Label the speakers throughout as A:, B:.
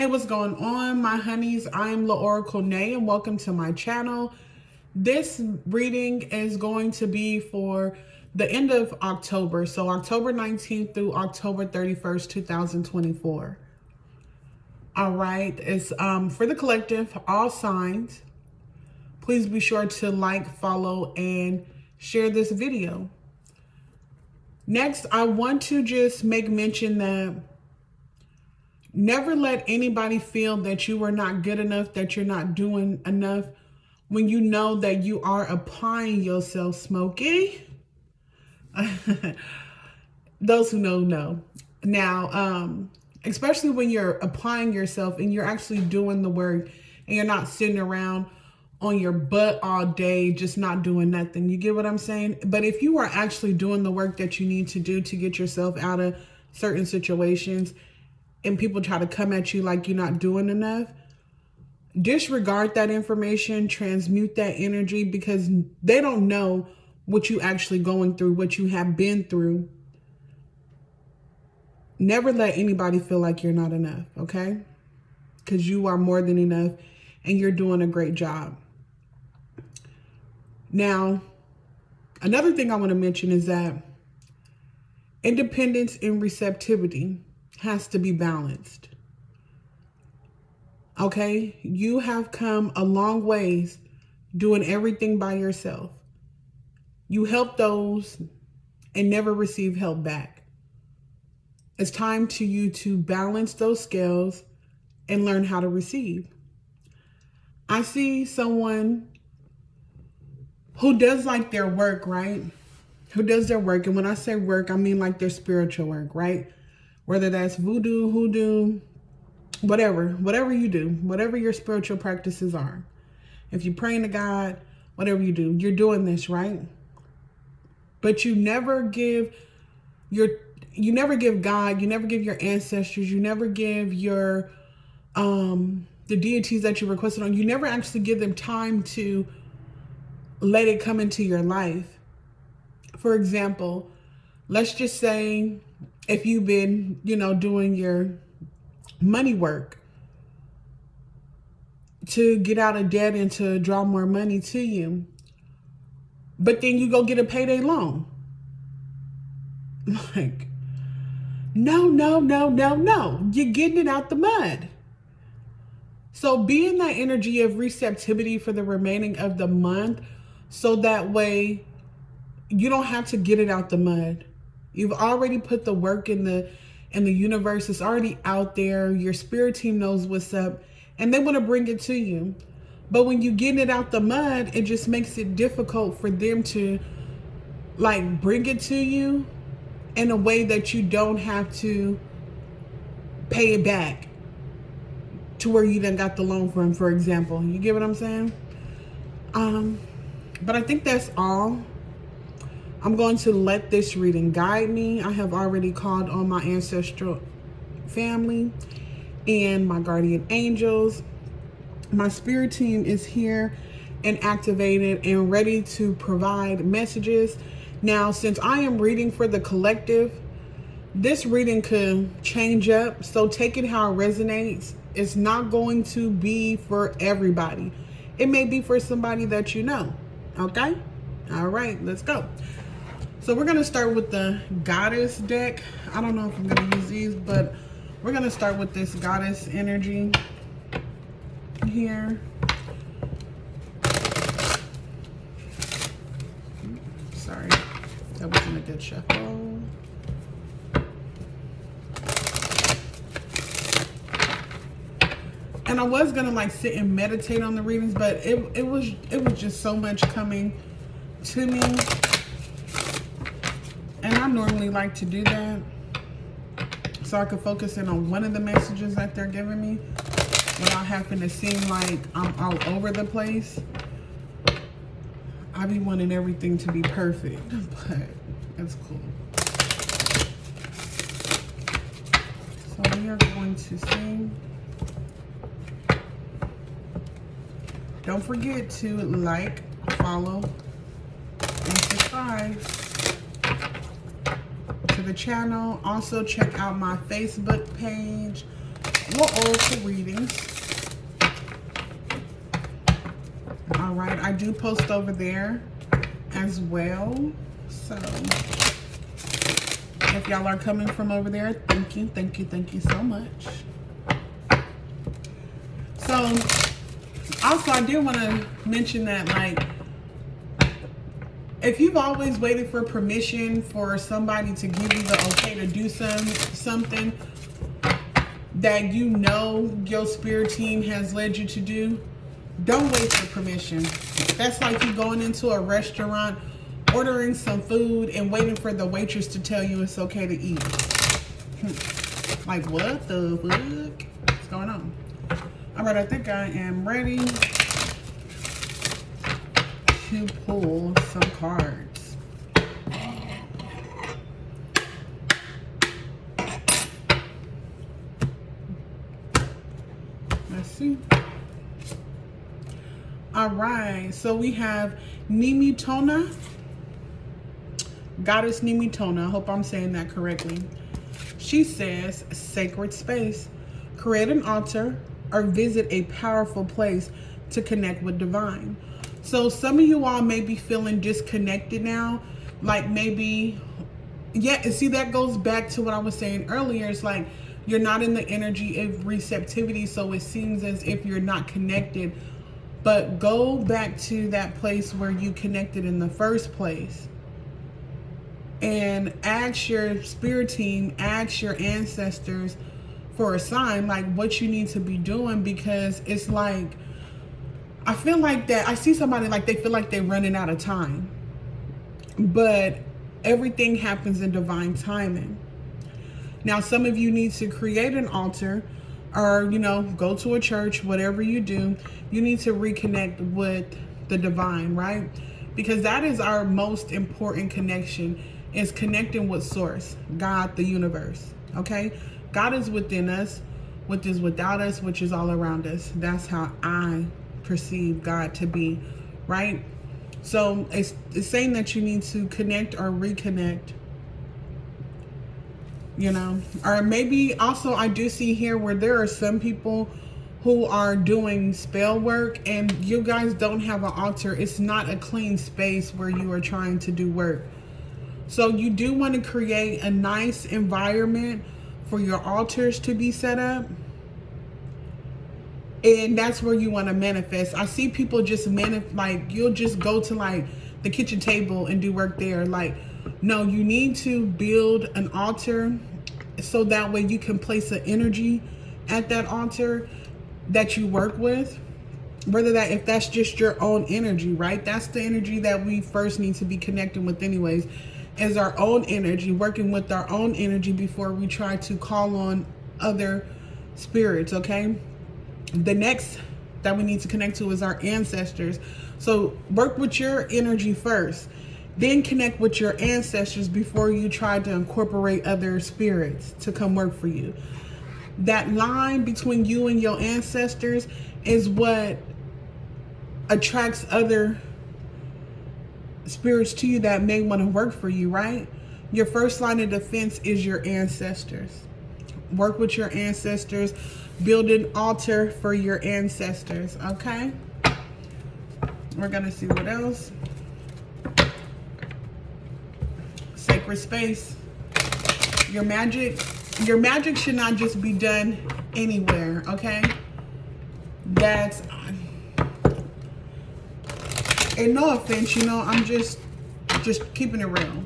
A: Hey, what's going on, my honeys? I'm La Oracle Nay, and welcome to my channel. This reading is going to be for the end of October, so October 19th through October 31st, 2024. All right, it's for the collective, all signs. Please be sure to like, follow, and share this video. Next, I want to just make mention that never let anybody feel that you are not good enough, that you're not doing enough when you know that you are applying yourself, Smokey. Those who know. Now, especially when you're applying yourself and you're actually doing the work and you're not sitting around on your butt all day just not doing nothing. You get what I'm saying? But if you are actually doing the work that you need to do to get yourself out of certain situations, and people try to come at you like you're not doing enough, disregard that information, transmute that energy, because they don't know what you actually going through, what you have been through. Never let anybody feel like you're not enough, okay? Because you are more than enough and you're doing a great job. Now, another thing I want to mention is that independence and receptivity has to be balanced. Okay? You have come a long ways doing everything by yourself. You help those and never receive help back. It's time to you to balance those scales and learn how to receive. I see someone who does like their work, right? Who does their work. And when I say work, I mean like their spiritual work, right? Whether that's voodoo, hoodoo, whatever you do, whatever your spiritual practices are. If you're praying to God, whatever you do, you're doing this, right? But you never give God, you never give your ancestors, you never give your the deities that you requested on, you never actually give them time to let it come into your life. For example, let's just say if you've been, doing your money work to get out of debt and to draw more money to you, but then you go get a payday loan. Like, no. You're getting it out the mud. So be in that energy of receptivity for the remaining of the month, so that way you don't have to get it out the mud. You've already put the work in the universe. It's already out there. Your spirit team knows what's up and they want to bring it to you. But when you get it out the mud, it just makes it difficult for them to bring it to you in a way that you don't have to pay it back to where you done got the loan from, for example. You get what I'm saying? But I think that's all. I'm going to let this reading guide me. I have already called on my ancestral family and my guardian angels. My spirit team is here and activated and ready to provide messages. Now, since I am reading for the collective, this reading could change up. So take it how it resonates. It's not going to be for everybody. It may be for somebody that you know. Okay? All right, let's go. So we're going to start with the goddess deck. I don't know if I'm going to use these, but we're going to start with this goddess energy here. Sorry, that wasn't a good shuffle. And I was going to sit and meditate on the readings, but it was just so much coming to me. And I normally like to do that so I could focus in on one of the messages that they're giving me without having to seem like I'm all over the place. I be wanting everything to be perfect, but it's cool. So we are going to see. Don't forget to like, follow, and subscribe to the channel. Also check out my Facebook page more oil for readings. All right, I do post over there as well. So if y'all are coming from over there, thank you, thank you, thank you so much. So also, I did want to mention that, like, if you've always waited for permission for somebody to give you the okay to do something that you know your spirit team has led you to do, don't wait for permission. That's like you going into a restaurant, ordering some food, and waiting for the waitress to tell you it's okay to eat. Like, what the fuck? What's going on? All right, I think I am ready to pull some cards. Let's see. All right, so we have Nimitona, Goddess Nimitona. I hope I'm saying that correctly. She says, sacred space, create an altar or visit a powerful place to connect with divine. So some of you all may be feeling disconnected now, like maybe, yeah, see, that goes back to what I was saying earlier. It's like you're not in the energy of receptivity, so it seems as if you're not connected. But go back to that place where you connected in the first place and ask your spirit team, ask your ancestors for a sign, like what you need to be doing, because it's like, I feel like that I see somebody like they feel like they're running out of time, but everything happens in divine timing. Now, some of you need to create an altar or, you know, go to a church, whatever you do, you need to reconnect with the divine, right? Because that is our most important connection, is connecting with source, God, the universe, okay? God is within us, which is without us, which is all around us. That's how I perceive God to be, right? So it's saying that you need to connect or reconnect, you know. Or maybe also I do see here where there are some people who are doing spell work and you guys don't have an altar. It's not a clean space where you are trying to do work. So you do want to create a nice environment for your altars to be set up. And that's where you want to manifest. I see people just like, you'll just go to like the kitchen table and do work there. Like, no, you need to build an altar so that way you can place an energy at that altar that you work with. Whether that, if that's just your own energy, right? That's the energy that we first need to be connecting with anyways, is our own energy, working with our own energy before we try to call on other spirits, okay? The next that we need to connect to is our ancestors. So work with your energy first, then connect with your ancestors before you try to incorporate other spirits to come work for you. That line between you and your ancestors is what attracts other spirits to you that may want to work for you, right? Your first line of defense is your ancestors. Work with your ancestors. Build an altar for your ancestors, okay? We're going to see what else. Sacred space. Your magic should not just be done anywhere, okay? That's, and no offense, you know, I'm just keeping it real.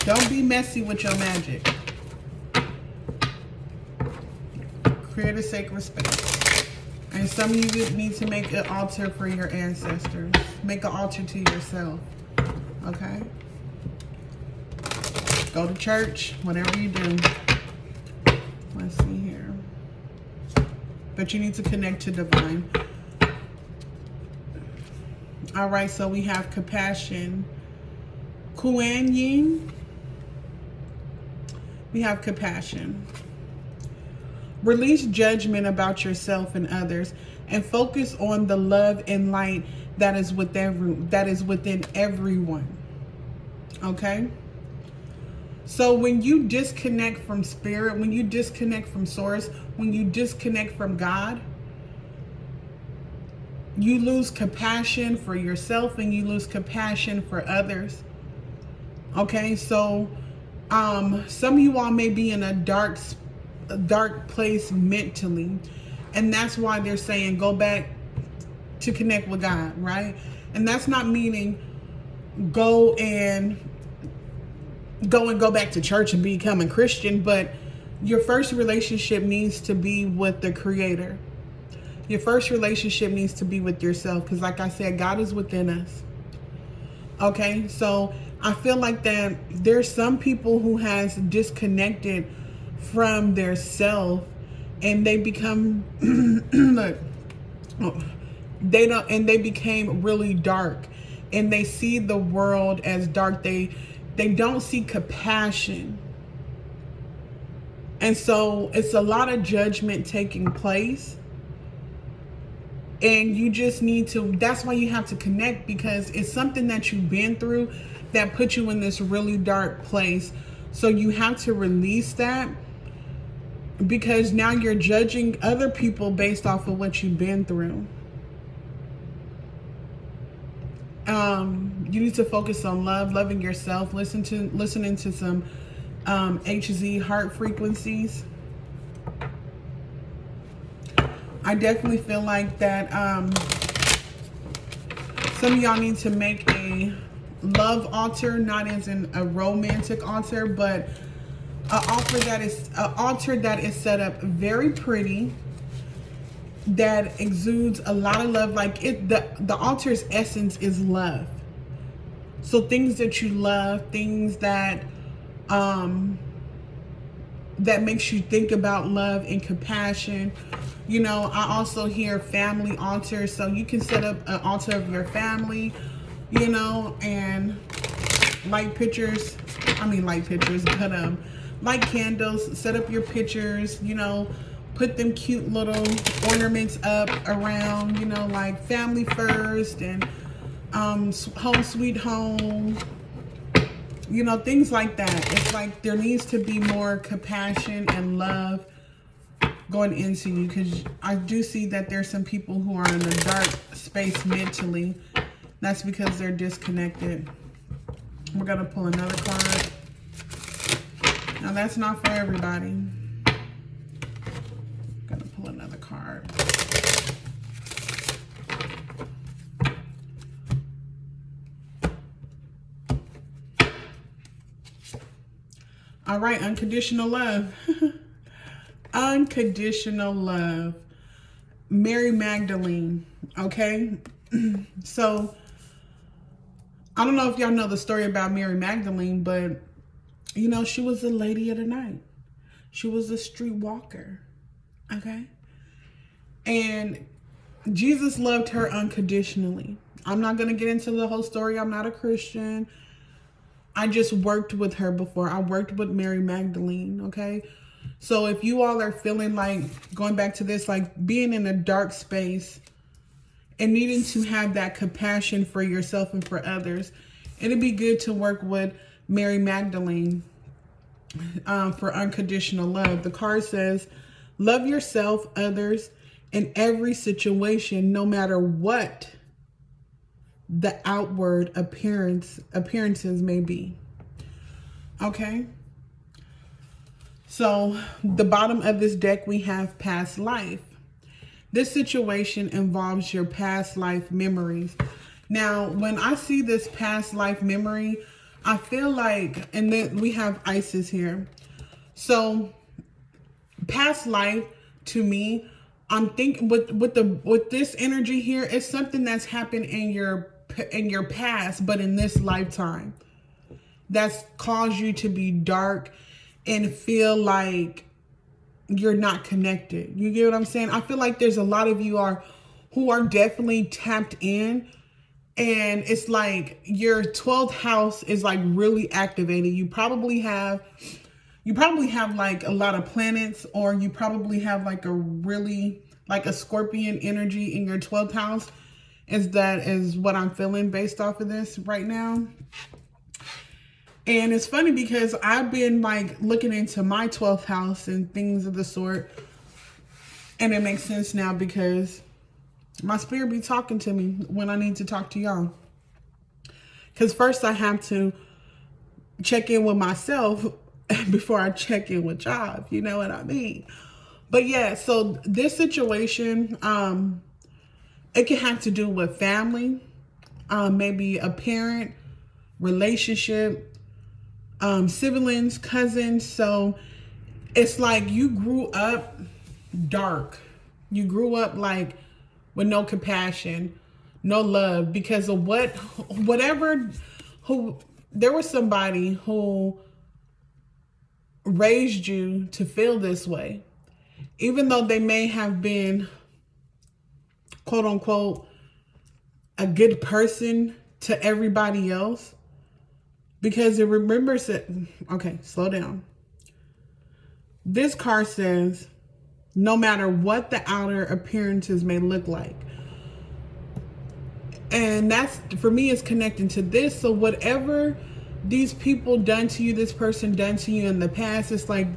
A: Don't be messy with your magic. Create a sacred space. And some of you need to make an altar for your ancestors. Make an altar to yourself. Okay? Go to church, whatever you do. Let's see here. But you need to connect to divine. All right, so we have compassion. Kuan Yin. We have compassion. Release judgment about yourself and others and focus on the love and light that is within everyone. Okay? So when you disconnect from spirit, when you disconnect from source, when you disconnect from God, you lose compassion for yourself and you lose compassion for others. Okay, so some of you all may be in a dark place mentally, and that's why they're saying go back to connect with God, right? And that's not meaning go and go back to church and become a Christian, but your first relationship needs to be with the Creator. Your first relationship needs to be with yourself, because like I said, God is within us. Okay, so I feel like that there's some people who has disconnected from their self, and they become look, they became really dark, and they see the world as dark. They don't see compassion. And so it's a lot of judgment taking place. And you just need to, that's why you have to connect, because it's something that you've been through that put you in this really dark place. So you have to release that, because now you're judging other people based off of what you've been through. You need to focus on love, loving yourself, listening to some HZ heart frequencies. I definitely feel like that some of y'all need to make a love altar, not as in a romantic altar, but an altar that is set up very pretty, that exudes a lot of love. Like the altar's essence is love. So things that you love, things that that makes you think about love and compassion. You know, I also hear family altar, so you can set up an altar of your family, you know, and light pictures, but light candles, set up your pictures, you know, put them cute little ornaments up around, you know, like family first and home sweet home, you know, things like that. It's like there needs to be more compassion and love going into you, because I do see that there's some people who are in a dark space mentally. That's because they're disconnected. We're gonna pull another card. Now that's not for everybody. Gonna pull another card. All right, unconditional love. Unconditional love. Mary Magdalene, okay? So, I don't know if y'all know the story about Mary Magdalene, but, you know, she was the lady of the night. She was a street walker, okay? And Jesus loved her unconditionally. I'm not going to get into the whole story. I'm not a Christian. I just worked with her before. I worked with Mary Magdalene, okay? So if you all are feeling like, going back to this, like being in a dark space and needing to have that compassion for yourself and for others, it'd be good to work with Mary Magdalene for unconditional love. The card says, love yourself, others, in every situation, no matter what the outward appearances may be. Okay? So the bottom of this deck, we have past life. This situation involves your past life memories. Now, when I see this past life memory, I feel like, and then we have Isis here. So past life, to me, I'm thinking with this energy here, it's something that's happened in your past, but in this lifetime, that's caused you to be dark and feel like you're not connected. You get what I'm saying? I feel like there's a lot of you who are definitely tapped in, and it's like your 12th house is like really activated. You probably have like a lot of planets, or you probably have like a Scorpion energy in your 12th house. Is what I'm feeling based off of this right now. And it's funny because I've been like looking into my 12th house and things of the sort. And it makes sense now because my spirit be talking to me when I need to talk to y'all. Because first I have to check in with myself before I check in with y'all, if you know what I mean. But yeah, so this situation, it can have to do with family, maybe a parent, relationship, siblings, cousins. So it's like you grew up dark. You grew up like with no compassion, no love, because of there was somebody who raised you to feel this way, even though they may have been, quote unquote, a good person to everybody else. Because it remembers that, okay, slow down. This card says, no matter what the outer appearances may look like. And that's, for me, is connecting to this. So whatever these people done to you, this person done to you in the past, it's like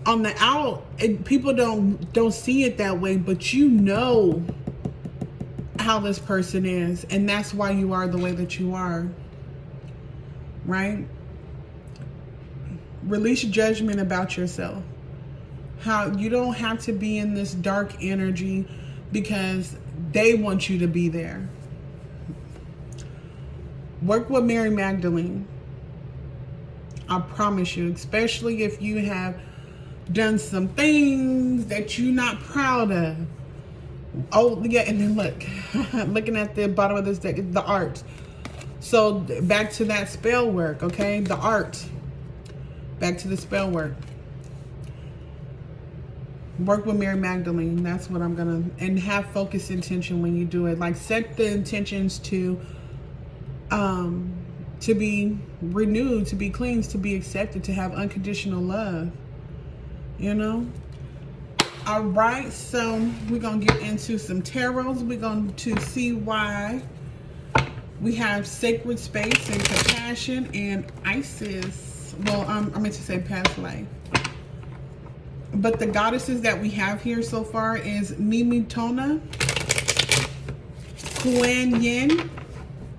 A: on the out, people don't see it that way, but you know how this person is. And that's why you are the way that you are. Right? Release judgment about yourself. How you don't have to be in this dark energy because they want you to be there. Work with Mary Magdalene. I promise you, especially if you have done some things that you're not proud of. Oh, yeah, and then look, looking at the bottom of this deck, the art. So back to that spell work, okay? The art. Back to the spell work. Work with Mary Magdalene. That's what I'm gonna, and have focused intention when you do it. Like set the intentions to be renewed, to be cleansed, to be accepted, to have unconditional love. You know? All right, so we're gonna get into some tarots. We're going to see why we have sacred space and compassion and Isis. Well, I meant to say past life. But the goddesses that we have here so far is Nimitona, Kuan Yin,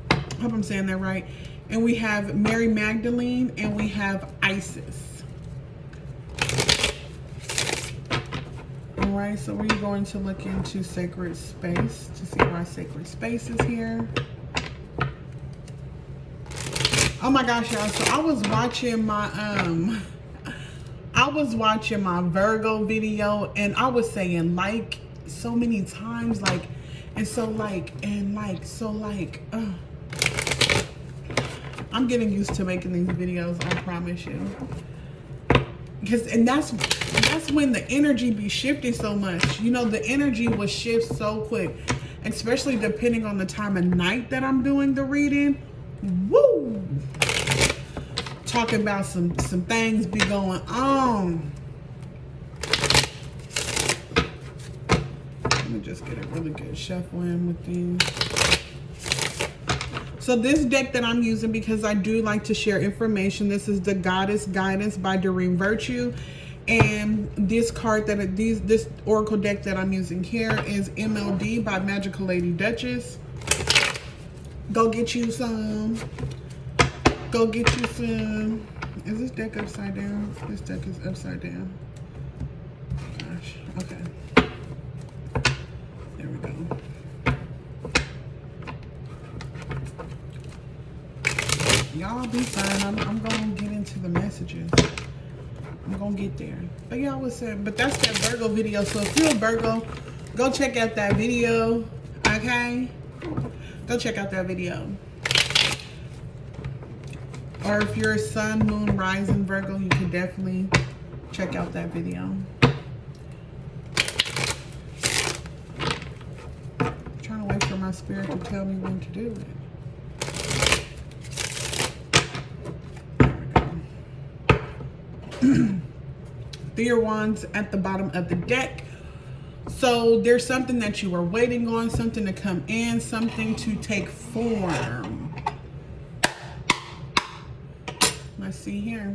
A: I hope I'm saying that right, and we have Mary Magdalene, and we have Isis. All right, so we're going to look into sacred space to see why sacred space is here. Oh my gosh, y'all, so I was watching my Virgo video, and I was saying like so many times, like, and so like, and like, so like, I'm getting used to making these videos, I promise you. Because, and that's when the energy be shifting so much. You know, the energy will shift so quick, especially depending on the time of night that I'm doing the reading. Woo! Talking about some things be going on. Let me just get a really good shuffle in with these. So this deck that I'm using, because I do like to share information, this is the Goddess Guidance by Doreen Virtue. And this card this oracle deck that I'm using here is MLD by Magical Lady Duchess. Go get you some. Go get you some. Is this deck upside down? This deck is upside down. Gosh, okay. There we go. Y'all be fine. I'm gonna get into the messages. I'm gonna get there. But y'all was saying, but that's that Virgo video. So if you're a Virgo, go check out that video. Okay? Go check out that video. Or if you're a sun, moon, rising Virgo, you can definitely check out that video. I'm trying to wait for my spirit to tell me when to do it. Three of Wands at the bottom of the deck. So there's something that you are waiting on, something to come in, something to take form. Let's see here.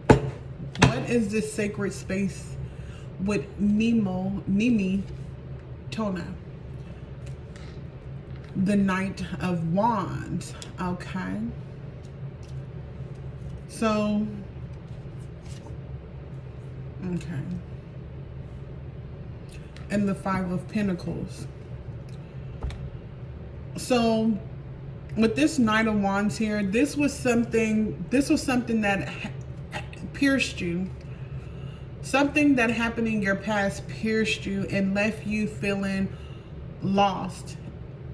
A: What is this sacred space with Nimi Tona? The Knight of Wands. Okay. So, okay. And the Five of Pentacles. So, with this Knight of Wands here, this was something that pierced you. Something that happened in your past pierced you and left you feeling lost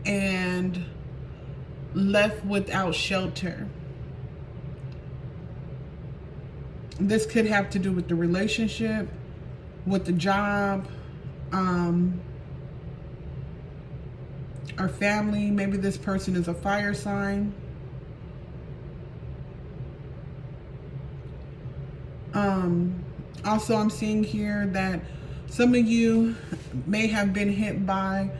A: and left without shelter. This could have to do with the relationship, with the job, or family. Maybe this person is a fire sign. Also, I'm seeing here that some of you may have been hit by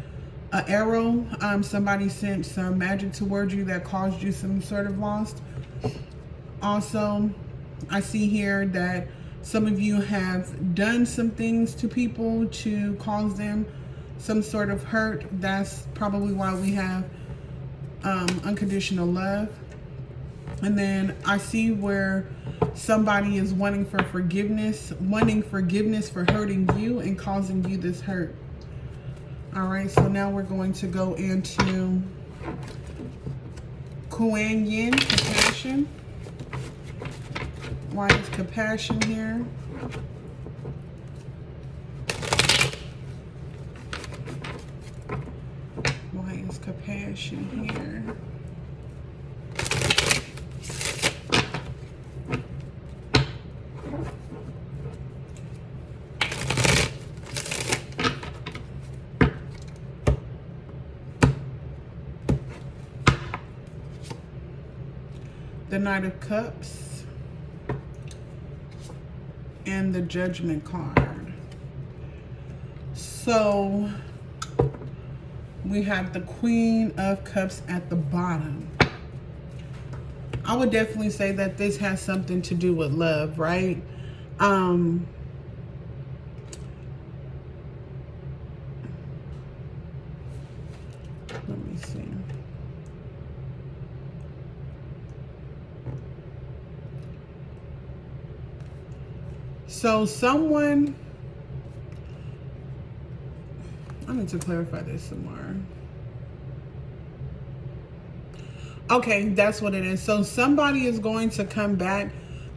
A: an arrow. Somebody sent some magic towards you that caused you some sort of loss. Also, I see here that some of you have done some things to people to cause them some sort of hurt. That's probably why we have unconditional love. And then I see where somebody is wanting forgiveness for hurting you and causing you this hurt. All right, so now we're going to go into Kuan Yin, compassion. Why is compassion here? Why is compassion here? The Knight of Cups and the Judgment card. So we have the Queen of Cups at the bottom. I would definitely say that this has something to do with love, right? Let me see. So someone, I need to clarify this some more. Okay, that's what it is. So somebody is going to come back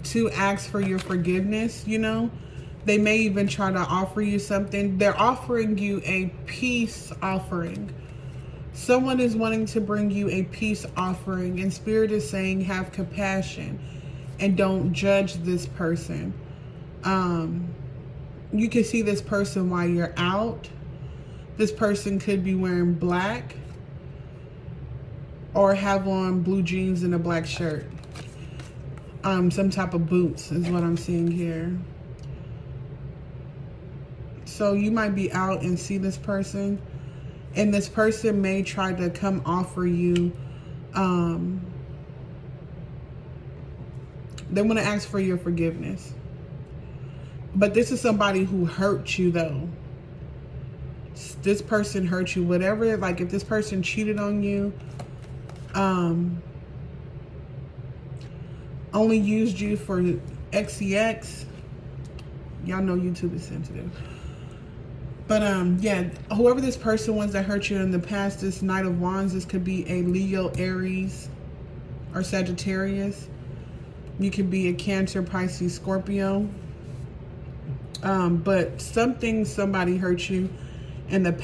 A: to ask for your forgiveness, you know. They may even try to offer you something. They're offering you a peace offering. Someone is wanting to bring you a peace offering, and Spirit is saying have compassion and don't judge this person. You can see this person while you're out. This person could be wearing black or have on blue jeans and a black shirt. Some type of boots is what I'm seeing here. So you might be out and see this person, and this person may try to come offer you, they want to ask for your forgiveness. But this is somebody who hurt you, though. This person hurt you, whatever. Like if this person cheated on you, only used you for XCX. Y'all know YouTube is sensitive. But yeah, whoever this person was that hurt you in the past, this Knight of Wands, this could be a Leo, Aries, or Sagittarius. You could be a Cancer, Pisces, Scorpio. But somebody hurt you in the past.